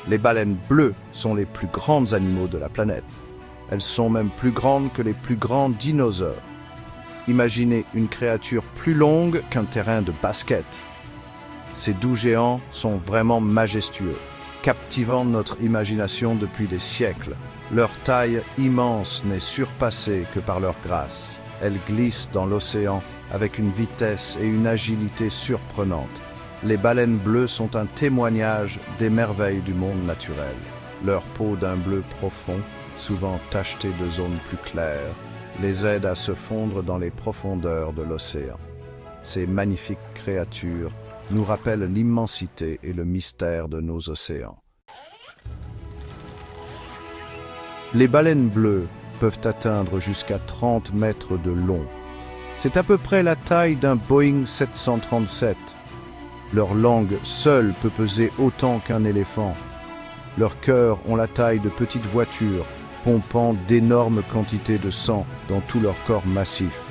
Les baleines bleues sont les plus grands animaux de la planète. Elles sont même plus grandes que les plus grands dinosaures. Imaginez une créature plus longue qu'un terrain de basket. Ces doux géants sont vraiment majestueux, captivant notre imagination depuis des siècles. Leur taille immense n'est surpassée que par leur grâce. Elles glissent dans l'océan avec une vitesse et une agilité surprenantes. Les baleines bleues sont un témoignage des merveilles du monde naturel. Leur peau d'un bleu profond, souvent tachetée de zones plus claires, les aide à se fondre dans les profondeurs de l'océan. Ces magnifiques créatures nous rappellent l'immensité et le mystère de nos océans. Les baleines bleues peuvent atteindre jusqu'à 30 mètres de long. C'est à peu près la taille d'un Boeing 737. Leur langue seule peut peser autant qu'un éléphant. Leurs cœurs ont la taille de petites voitures, pompant d'énormes quantités de sang dans tout leur corps massif.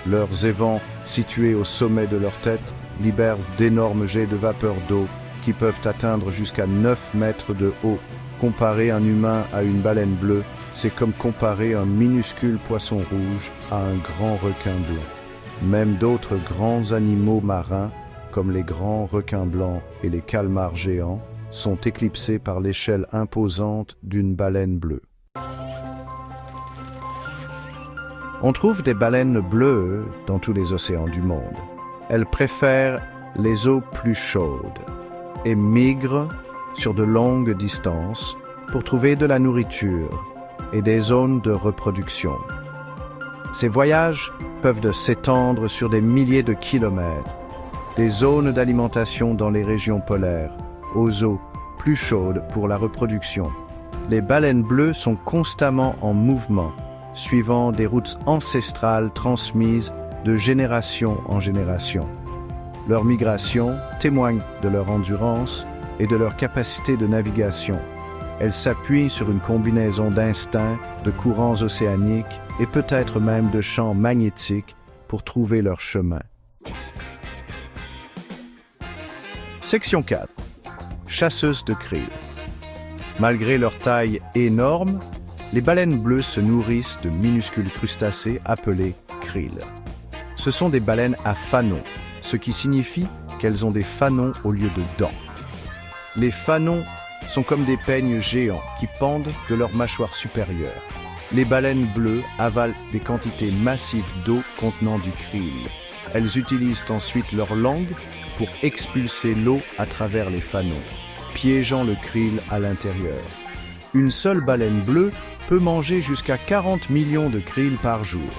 Leurs évents, situés au sommet de leur tête, libèrent d'énormes jets de vapeur d'eau qui peuvent atteindre jusqu'à 9 mètres de haut. Comparer un humain à une baleine bleue, c'est comme comparer un minuscule poisson rouge à un grand requin blanc. Même d'autres grands animaux marins, comme les grands requins blancs et les calmars géants, sont éclipsés par l'échelle imposante d'une baleine bleue. On trouve des baleines bleues dans tous les océans du monde. Elles préfèrent les eaux plus chaudes et migrent sur de longues distances pour trouver de la nourriture et des zones de reproduction. Ces voyages peuvent s'étendre sur des milliers de kilomètres, des zones d'alimentation dans les régions polaires, aux eaux plus chaudes pour la reproduction. Les baleines bleues sont constamment en mouvement, suivant des routes ancestrales transmises de génération en génération. Leur migration témoigne de leur endurance et de leur capacité de navigation. Elles s'appuient sur une combinaison d'instincts, de courants océaniques et peut-être même de champs magnétiques pour trouver leur chemin. Section 4. Chasseuses de krill. Malgré leur taille énorme, les baleines bleues se nourrissent de minuscules crustacés appelés krill. Ce sont des baleines à fanons, ce qui signifie qu'elles ont des fanons au lieu de dents. Les fanons sont comme des peignes géants qui pendent de leur mâchoire supérieure. Les baleines bleues avalent des quantités massives d'eau contenant du krill. Elles utilisent ensuite leur langue pour expulser l'eau à travers les fanons, piégeant le krill à l'intérieur. Une seule baleine bleue peut manger jusqu'à 40 millions de krill par jour.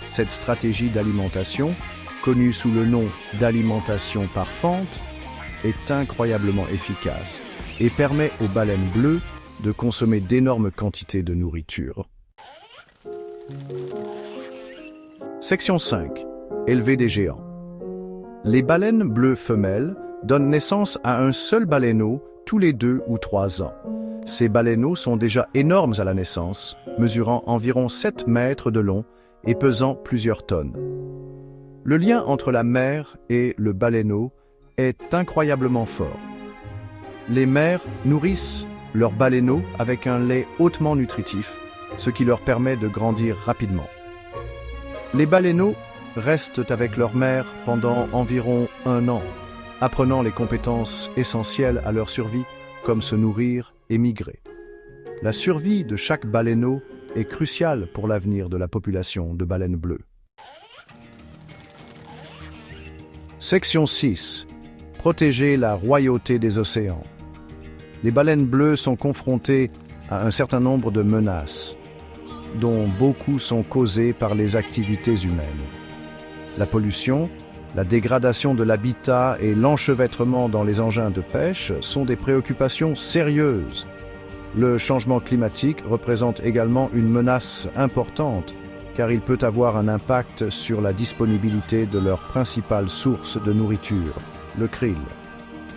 Cette stratégie d'alimentation, connue sous le nom d'alimentation par fente, est incroyablement efficace et permet aux baleines bleues de consommer d'énormes quantités de nourriture. Section 5. Élever des géants. Les baleines bleues femelles donnent naissance à un seul baleineau tous les 2 ou 3 ans. Ces baleineaux sont déjà énormes à la naissance, mesurant environ 7 mètres de long et pesant plusieurs tonnes. Le lien entre la mère et le baleineau est incroyablement fort. Les mères nourrissent leurs baleineaux avec un lait hautement nutritif, ce qui leur permet de grandir rapidement. Les baleineaux restent avec leur mère pendant environ 1 an, apprenant les compétences essentielles à leur survie, comme se nourrir et migrer. La survie de chaque baleineau est cruciale pour l'avenir de la population de baleines bleues. Section 6. Protéger la royauté des océans. Les baleines bleues sont confrontées à un certain nombre de menaces, dont beaucoup sont causées par les activités humaines. La pollution, la dégradation de l'habitat et l'enchevêtrement dans les engins de pêche sont des préoccupations sérieuses. Le changement climatique représente également une menace importante, car il peut avoir un impact sur la disponibilité de leur principale source de nourriture, le krill.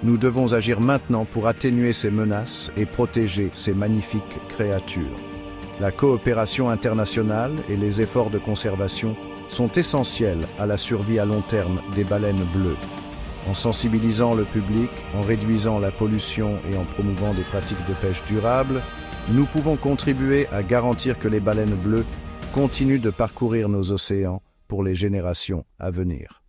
Nous devons agir maintenant pour atténuer ces menaces et protéger ces magnifiques créatures. La coopération internationale et les efforts de conservation sont essentiels à la survie à long terme des baleines bleues. En sensibilisant le public, en réduisant la pollution et en promouvant des pratiques de pêche durables, nous pouvons contribuer à garantir que les baleines bleues continuent de parcourir nos océans pour les générations à venir.